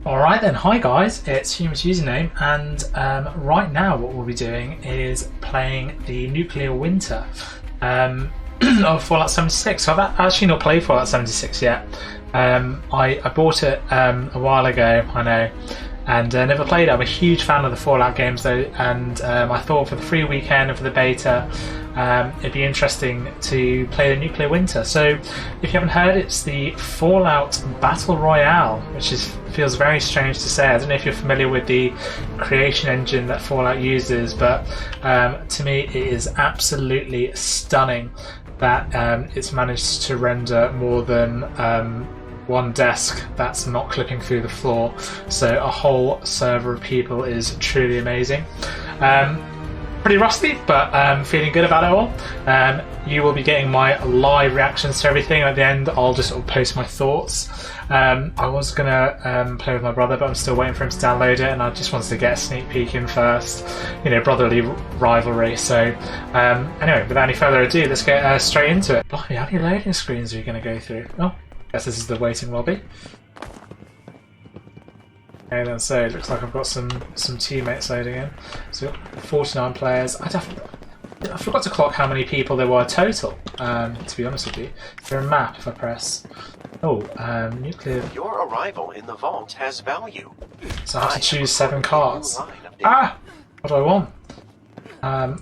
Alright then, hi guys, it's Human's username, and right now what we'll be doing is playing the Nuclear Winter of Fallout 76. So I've actually not played Fallout 76 yet. I bought it a while ago, I know, and never played it. I'm a huge fan of the Fallout games though, and I thought for the free weekend and for the beta it'd be interesting to play the Nuclear Winter. So if you haven't heard, it's the Fallout Battle Royale, which feels very strange to say. I don't know if you're familiar with the creation engine that Fallout uses, but to me it is absolutely stunning that it's managed to render more than one desk that's not clipping through the floor. So a whole server of people is truly amazing. Pretty rusty, but feeling good about it all. You will be getting my live reactions to everything. At the end, I'll just sort of post my thoughts. I was gonna play with my brother, but I'm still waiting for him to download it, and I just wanted to get a sneak peek in first. You know, brotherly rivalry. So anyway, without any further ado, let's get straight into it. Blimey, how many loading screens are you going to go through? Oh, I guess this is the waiting lobby. Okay then, so it looks like I've got some teammates loading in. So 49 players. I forgot to clock how many people there were total, to be honest with you. Is there a map if I press? Oh, nuclear. Your arrival in the vault has value. So I have to choose 7 cards. Ah! What do I want?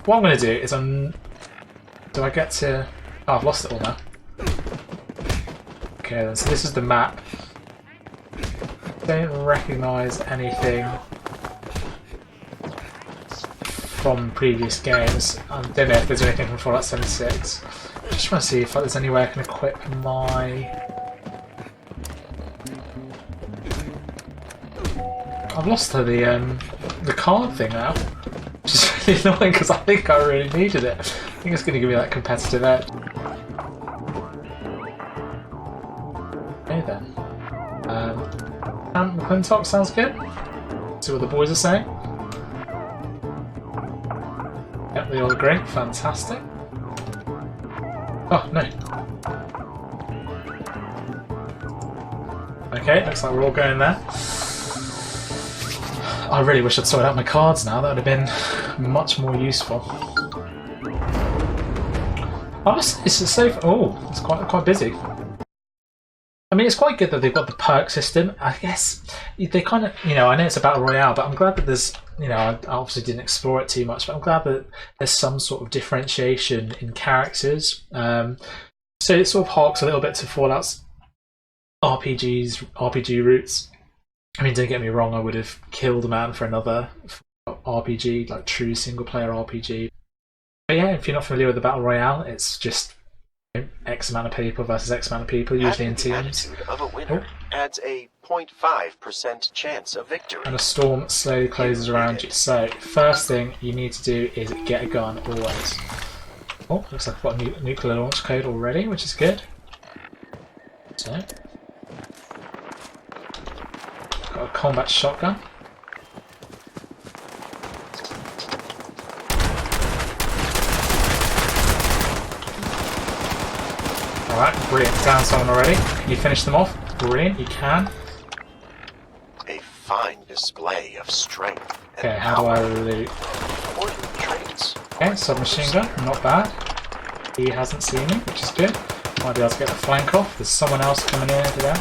What I'm going to do is do I get to... Oh, I've lost it all now. Okay then, so this is the map. Don't recognise anything from previous games. I don't know if there's anything from Fallout 76. Just want to see if there's any way I can equip my... I've lost the card thing now, which is really annoying because I think I really needed it. I think it's going to give me that competitive edge. Okay then. McClintock sounds good. See what the boys are saying. Yep, they all agree. Fantastic. Oh, no. Okay, looks like we're all going there. I really wish I'd sorted out my cards now. That would have been much more useful. Oh, it's so... Oh, it's quite busy. I mean, it's quite good that they've got the perk system. I guess they kind of, you know, I know it's a battle royale, but I'm glad that there's, you know, I obviously didn't explore it too much, but I'm glad that there's some sort of differentiation in characters. So it sort of harks a little bit to Fallout's RPG roots. I mean, don't get me wrong, I would have killed a man for another RPG, like true single player RPG. But yeah, if you're not familiar with the battle royale, it's just X amount of people versus X amount of people, usually in teams. The attitude of a winner adds a 0.5% chance of victory. And a storm slowly closes around you. So, first thing you need to do is get a gun, always. Oh, looks like I've got a nuclear launch code already, which is good. So, got a combat shotgun. Alright, brilliant. Down someone already. Can you finish them off? Brilliant, you can. A fine display of strength. Okay, how do I loot? Important traits. Okay, submachine gun, not bad. He hasn't seen me, which is good. Might be able to get the flank off. There's someone else coming in over there.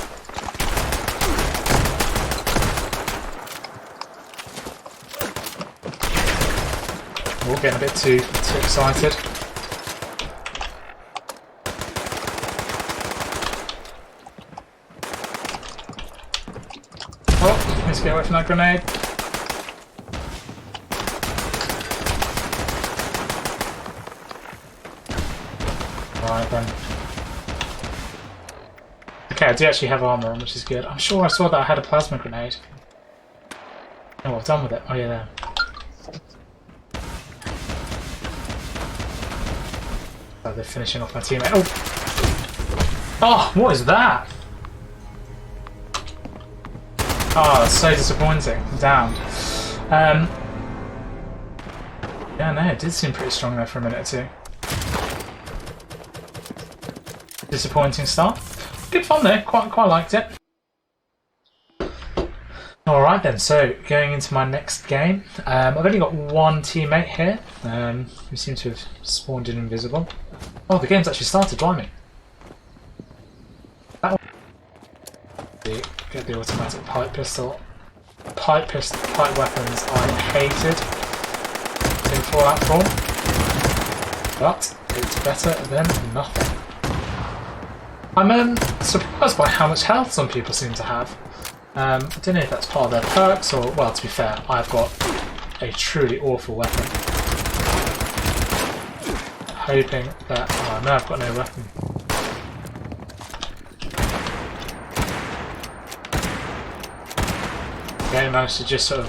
Oh, getting a bit too excited. Oh, let's get away from that grenade. Right then. Okay, I do actually have armor on, which is good. I'm sure I saw that I had a plasma grenade. Oh, I've done with it. Oh yeah, there. Oh, they're finishing off my teammate. Oh! Oh, what is that? Oh, that's so disappointing. I'm downed. Yeah, no, it did seem pretty strong there for a minute or two. Disappointing start. Good fun though, quite liked it. Alright then, so going into my next game, I've only got one teammate here, who seems to have spawned in invisible. Oh, the game's actually started, blimey. That one. Get the automatic pipe pistol. Pipe weapons I hated in Fallout 4, but it's better than nothing. I'm surprised by how much health some people seem to have. I don't know if that's part of their perks or, well, to be fair, I've got a truly awful weapon. Hoping that, oh no, I've got no weapon. Okay, managed to just sort of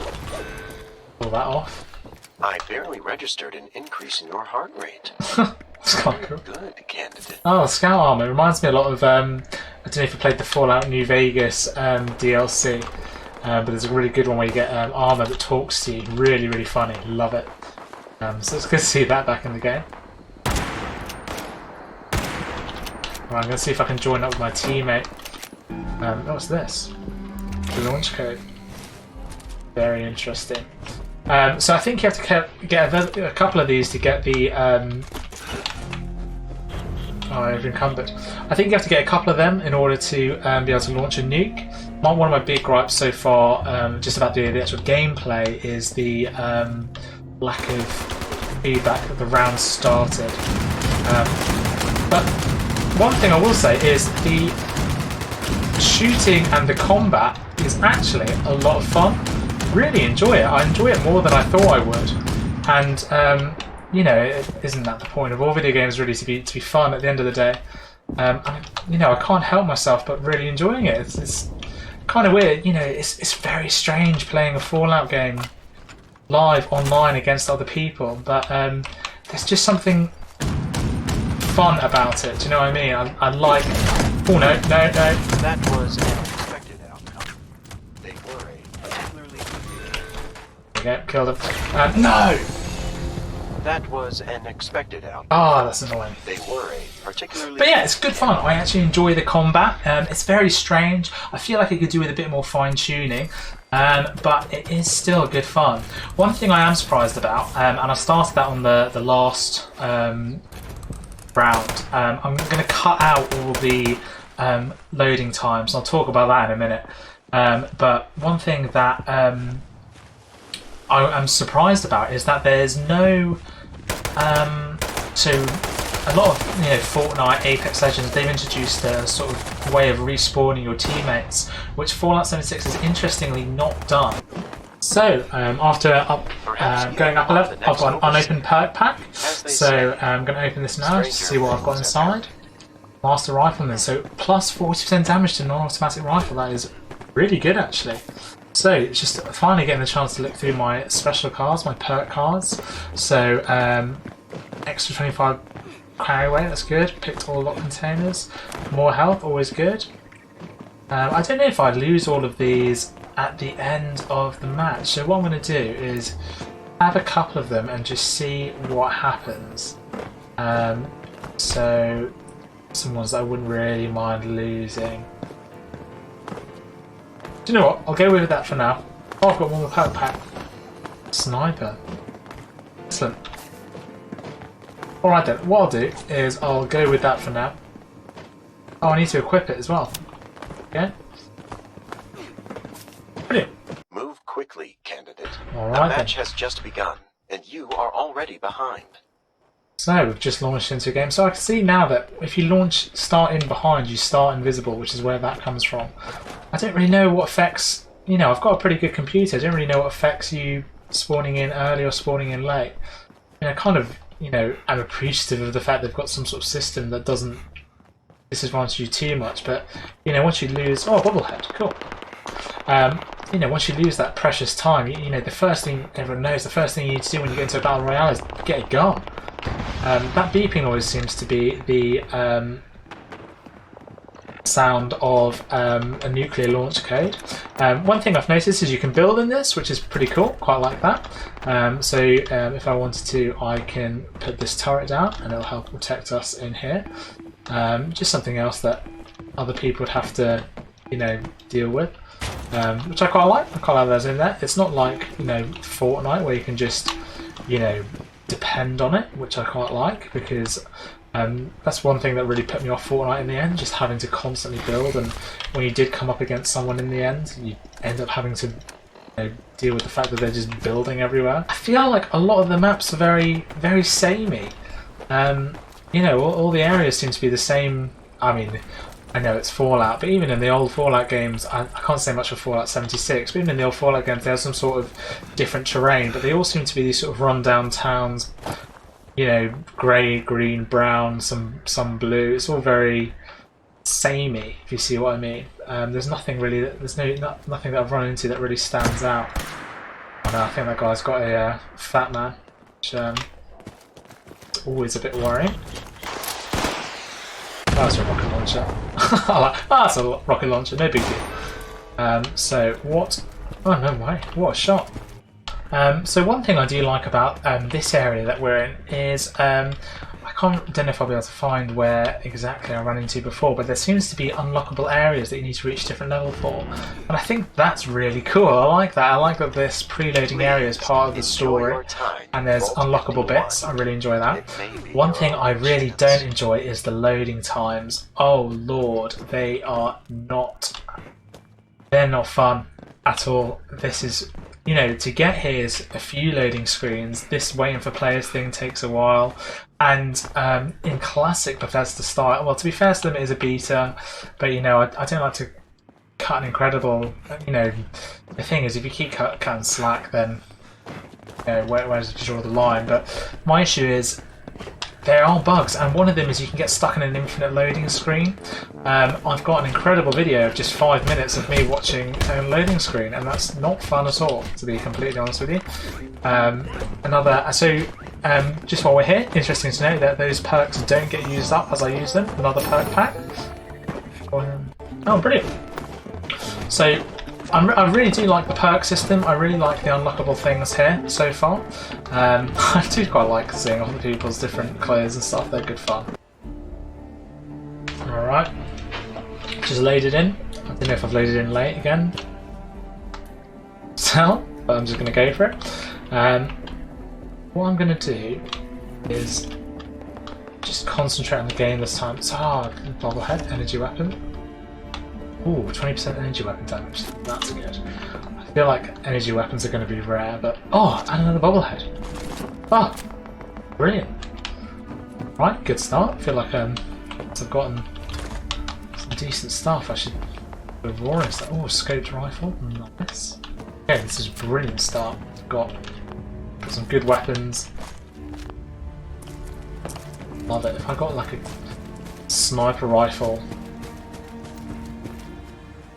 pull that off. I barely registered an increase in your heart rate. It's quite cool. Good candidate. Oh, scout armor. It reminds me a lot of, I don't know if you played the Fallout New Vegas DLC, but there's a really good one where you get armor that talks to you. Really, really funny. Love it. So it's good to see that back in the game. Right, I'm going to see if I can join up with my teammate. What's this? The launch code. Very interesting. So I think you have to get a couple of these to get the... I've encumbered. I think you have to get a couple of them in order to be able to launch a nuke. One of my big gripes so far, just about the actual gameplay, is the lack of feedback that the round started. But one thing I will say is the shooting and the combat is actually a lot of fun. Really enjoy it. I enjoy it more than I thought I would, and you know, isn't that the point of all video games, really, to be fun at the end of the day? You know, I can't help myself but really enjoying it. It's kind of weird, you know. It's very strange playing a Fallout game live online against other people, but there's just something fun about it. Do you know what I mean? I like. Oh no! That was an unexpected outcome. They were a particularly. Okay, killed him. No! That was an expected outcome. Ah, that's annoying. They were a particularly. But yeah, it's good fun. I actually enjoy the combat. It's very strange. I feel like it could do with a bit more fine tuning, but it is still good fun. One thing I am surprised about, and I started that on the last round. I'm going to cut out all the loading times. I'll talk about that in a minute. But one thing that I'm surprised about is that there's no. So a lot of Fortnite, Apex Legends, they've introduced a sort of way of respawning your teammates, which Fallout 76 has interestingly not done. So after going up a level, I've got an unopened perk pack. So I'm going to open this now to see what I've got inside. Master Rifleman, so plus 40% damage to non-automatic rifle. That is really good actually. So it's just finally getting the chance to look through my special cards, my perk cards. So extra 25 carry weight, that's good. Picked all lock containers. More health, always good. I don't know if I lose all of these at the end of the match. So what I'm going to do is have a couple of them and just see what happens. So some ones that I wouldn't really mind losing. Do you know what? I'll go with that for now. Oh, I've got one more perk pack. Sniper. Excellent. Alright then, what I'll do is I'll go with that for now. Oh, I need to equip it as well. Okay. Brilliant. Move quickly, candidate. Alright The match has just begun, and you are already behind. So we've just launched into a game. So I can see now that if you start in behind, you start invisible, which is where that comes from. I don't really know what affects, I've got a pretty good computer. I don't really know what affects you spawning in early or spawning in late. I'm appreciative of the fact they've got some sort of system that doesn't disadvantage you too much. But, once you lose, oh, bobblehead, cool. Once you lose that precious time, the first thing everyone knows, the first thing you need to do when you get into a battle royale is get a gun. That beeping noise seems to be the sound of a nuclear launch code. One thing I've noticed is you can build in this, which is pretty cool, quite like that. If I wanted to, I can put this turret down and it'll help protect us in here. Just something else that other people would have to, deal with. which I quite like. I quite like those in there. It's not like, you know, Fortnite where you can just, you know, depend on it, which I quite like, because that's one thing that really put me off Fortnite in the end, just having to constantly build, and when you did come up against someone in the end, you end up having to, you know, deal with the fact that they're just building everywhere. I feel like a lot of the maps are very, very samey. You know, all the areas seem to be the same. I mean, I know it's Fallout, but even in the old Fallout games, I can't say much of Fallout 76, but even in the old Fallout games, there's some sort of different terrain, but they all seem to be these sort of run-down towns, you know, grey, green, brown, some blue. It's all very samey, if you see what I mean. There's nothing really, nothing that I've run into that really stands out. And I think that guy's got a fat man, which is always a bit worrying. That's a rocket launcher. That's a rocket launcher, no big deal. So what? Oh no way! What a shot! So one thing I do like about this area that we're in is don't know if I'll be able to find where exactly I ran into before, but there seems to be unlockable areas that you need to reach different level for, and I think that's really cool. I like that. I like that this preloading area is part of the story, and there's unlockable bits. I really enjoy that. One thing I really don't enjoy is the loading times. Oh lord, they're not fun at all. This is, you know, to get here is a few loading screens. This waiting for players thing takes a while. And in classic Bethesda style, well, to be fair to them, it is a beta, but you know, I don't like to cut an incredible. You know, the thing is, if you keep cutting slack, then you know, where does it draw the line? But my issue is there are bugs, and one of them is you can get stuck in an infinite loading screen. I've got an incredible video of just 5 minutes of me watching a loading screen, and that's not fun at all, to be completely honest with you. Just while we're here, interesting to note that those perks don't get used up as I use them. Another perk pack. Oh, brilliant. So I really do like the perk system. I really like the unlockable things here so far. I do quite like seeing other people's different clothes and stuff. They're good fun. Alright. Just loaded in. I don't know if I've loaded in late again. So, but I'm just going to go for it. What I'm going to do is just concentrate on the game this time. So, bobblehead, energy weapon. Ooh, 20% energy weapon damage. That's good. I feel like energy weapons are going to be rare, but... Oh, and another bobblehead. Oh, brilliant. Right, good start. I feel like I've gotten some decent stuff. I should... The roaring stuff. Oh, scoped rifle. Nice. Okay, this is a brilliant start. Got some good weapons. Love it. If I got like a sniper rifle...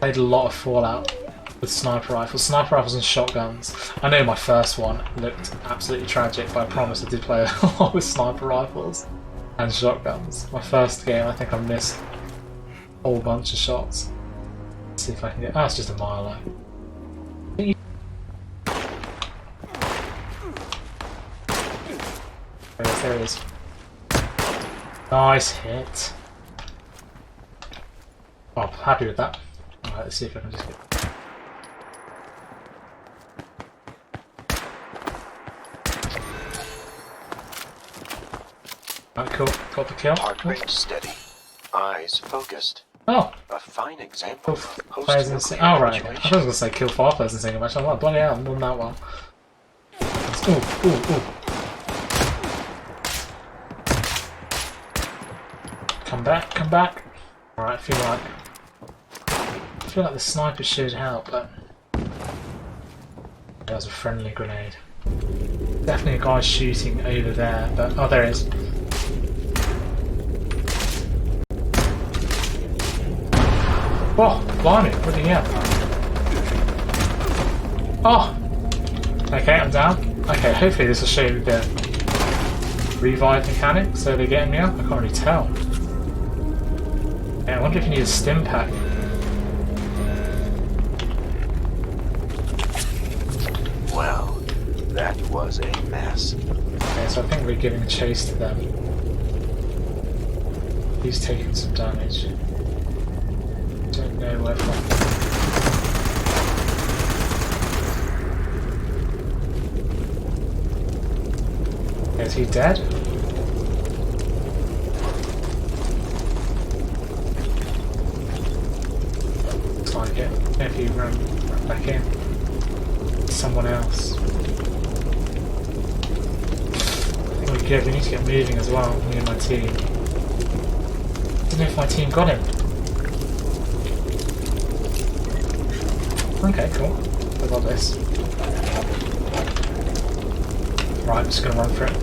Played a lot of Fallout with sniper rifles and shotguns. I know my first one looked absolutely tragic, but I promise I did play a lot with sniper rifles and shotguns. My first game, I think I missed a whole bunch of shots. Let's see if I can get... Oh, it's just a mile away. There it is. Nice hit. Oh, happy with that. Alright, let's see if I can just get... Alright, cool. Got the kill. Heart rate steady. Eyes focused. Oh! A fine example of post-nuclear oh, right. Okay. I was going to say kill 5 players in a single match. I'm like, bloody hell, I'm done that well. Ooh. Come back. Alright, I feel like the sniper should help, but that was a friendly grenade. Definitely a guy shooting over there, but oh, there he is. Oh, blimey, what did he have? Oh! Okay, I'm down. Okay, hopefully this will show the revive mechanic, so they're getting me up. I can't really tell. Yeah, I wonder if you need a stim pack. Well, that was a mess. Okay, so I think we're giving chase to them. He's taking some damage. Don't know where from. Is he dead? Looks like it. If you run back in. Someone else. I think we're good. We need to get moving as well, me and my team. I don't know if my team got him. Okay, cool. I got this. Right, I'm just gonna run for it.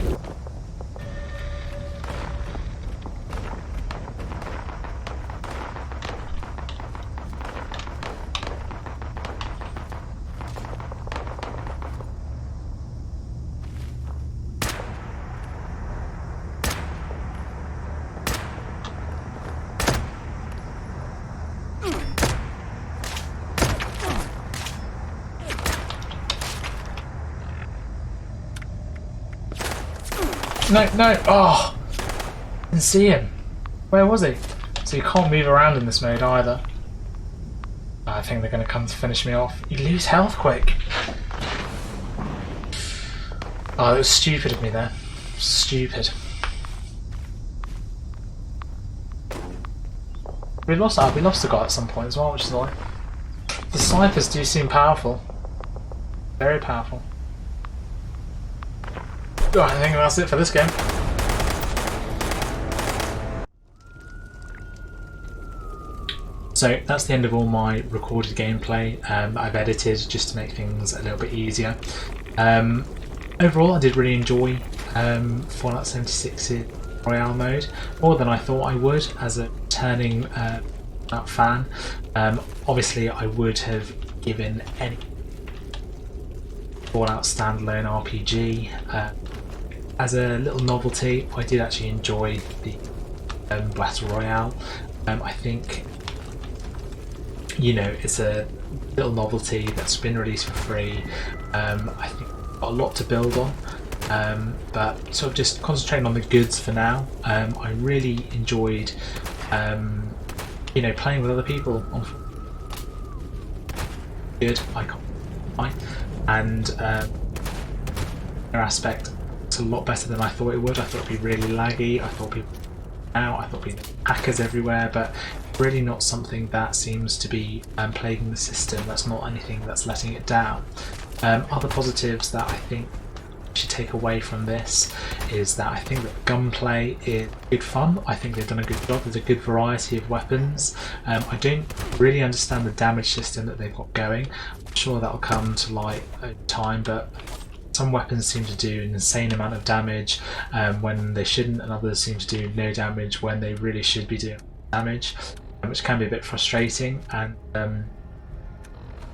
No! Oh! Didn't see him. Where was he? So you can't move around in this mode either. I think they're going to come to finish me off. You lose health quick. Oh, it was stupid of me there. Stupid. We lost the guy at some point as well, which is why. The snipers do seem powerful. Very powerful. Oh, I think that's it for this game. So that's the end of all my recorded gameplay. I've edited just to make things a little bit easier. Overall, I did really enjoy Fallout 76's Royale mode, more than I thought I would as a returning Fallout fan. Obviously, I would have given any Fallout standalone RPG as a little novelty. I did actually enjoy the Battle Royale. I think, you know, it's a little novelty that's been released for free. I think got a lot to build on, but sort of just concentrating on the goods for now. I really enjoyed, you know, playing with other people on good. I can't lie, and their aspect, it's a lot better than I thought it would. I thought it'd be really laggy. I thought people now. I thought it'd be hackers everywhere, but really not something that seems to be plaguing the system. That's not anything that's letting it down. Other positives that I think we should take away from this is that I think that gunplay is good fun. I think they've done a good job. There's a good variety of weapons. I don't really understand the damage system that they've got going. I'm sure that'll come to light over time, but some weapons seem to do an insane amount of damage when they shouldn't, and others seem to do no damage when they really should be doing damage, which can be a bit frustrating. And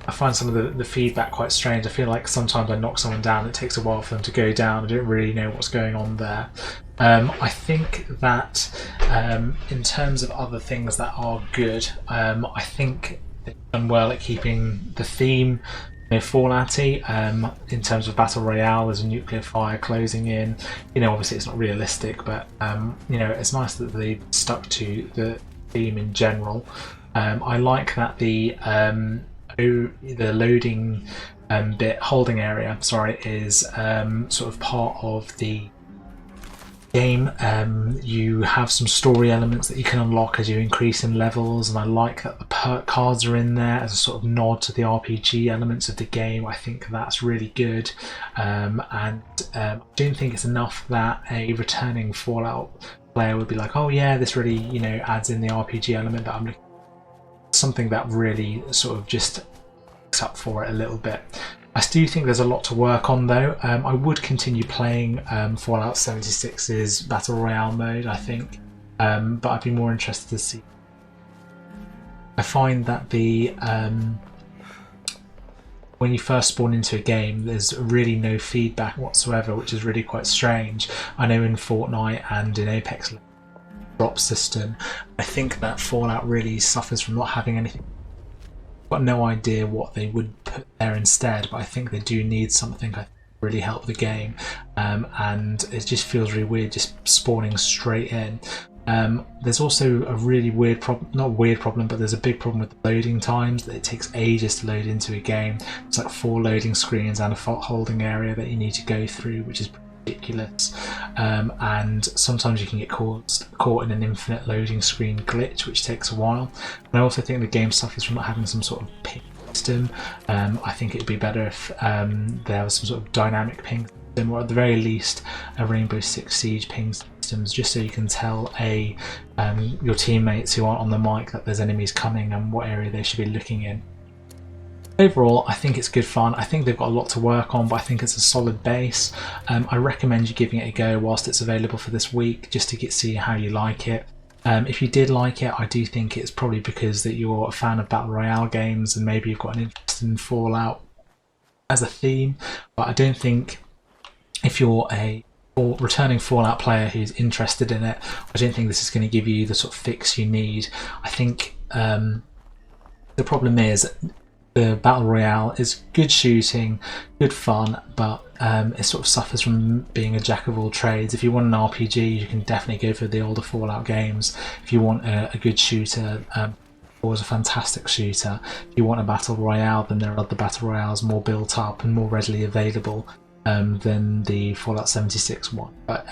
I find some of the feedback quite strange. I feel like sometimes I knock someone down, it takes a while for them to go down. I don't really know what's going on there. I think that in terms of other things that are good, I think they've done well at keeping the theme Fallouty. In terms of Battle Royale, there's a nuclear fire closing in. You know, obviously it's not realistic, but you know, it's nice that they stuck to the theme in general. I like that the loading holding area, sorry, is sort of part of the game. You have some story elements that you can unlock as you increase in levels, and I like that the perk cards are in there as a sort of nod to the RPG elements of the game. I think that's really good, and I don't think it's enough that a returning Fallout player would be like, oh yeah, this really, you know, adds in the RPG element that I'm looking for. Something that really sort of just makes up for it a little bit. I do think there's a lot to work on though. I would continue playing Fallout 76's Battle Royale mode, I think, but I'd be more interested to see. I find that the when you first spawn into a game, there's really no feedback whatsoever, which is really quite strange. I know in Fortnite and in Apex drop system, I think that Fallout really suffers from not having anything. Got no idea what they would put there instead, but I think they do need something I think really help the game, and it just feels really weird just spawning straight in. There's also a really weird problem, not weird problem, but there's a big problem with the loading times, that it takes ages to load into a game. It's like 4 loading screens and a holding area that you need to go through, which is ridiculous, and sometimes you can get caught in an infinite loading screen glitch, which takes a while. And I also think the game suffers from not having some sort of ping system. I think it'd be better if there was some sort of dynamic ping system, or at the very least a Rainbow Six Siege ping systems, just so you can tell your teammates who aren't on the mic that there's enemies coming and what area they should be looking in. Overall, I think it's good fun. I think they've got a lot to work on, but I think it's a solid base. I recommend you giving it a go whilst it's available for this week, just to see how you like it. If you did like it, I do think it's probably because that you're a fan of Battle Royale games and maybe you've got an interest in Fallout as a theme, but I don't think if you're a returning Fallout player who's interested in it, I don't think this is going to give you the sort of fix you need. I think the problem is the Battle Royale is good shooting, good fun, but it sort of suffers from being a jack of all trades. If you want an RPG, you can definitely go for the older Fallout games. If you want a good shooter, was a fantastic shooter. If you want a Battle Royale, then there are other Battle Royales more built up and more readily available than the Fallout 76 one. But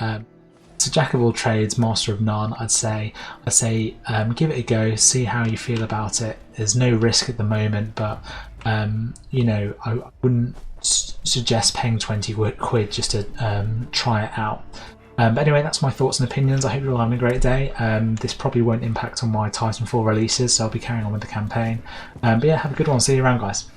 it's a jack of all trades, master of none, I'd say. Give it a go, see how you feel about it. There's no risk at the moment, but you know, I wouldn't suggest paying 20 quid just to try it out. But anyway, that's my thoughts and opinions. I hope you're all having a great day. This probably won't impact on my Titanfall releases, so I'll be carrying on with the campaign. But yeah, have a good one. See you around, guys.